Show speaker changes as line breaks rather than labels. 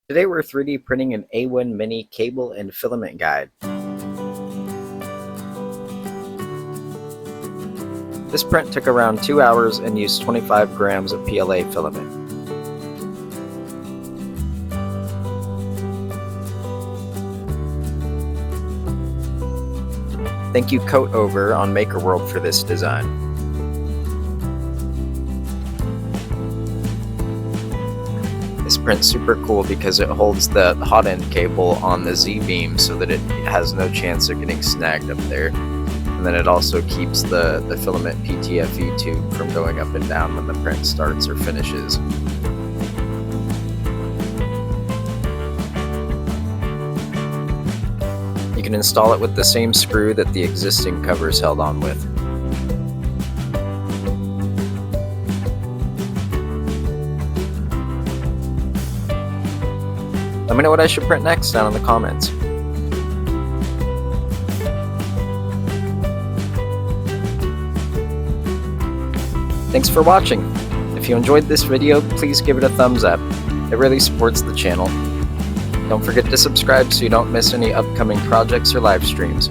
Today we're 3D printing an A1-mini cable and filament guide. This print took around 2 hours and used 25 grams of PLA filament. Thank you Coat Over on MakerWorld for this design. This print's super cool because it holds the hotend cable on the Z-beam so that it has no chance of getting snagged up there. And then it also keeps the filament PTFE tube from going up and down when the print starts or finishes. You can install it with the same screw that the existing cover is held on with. Let me know what I should print next down in the comments. Thanks for watching. If you enjoyed this video, please give it a thumbs up. It really supports the channel. Don't forget to subscribe so you don't miss any upcoming projects or live streams.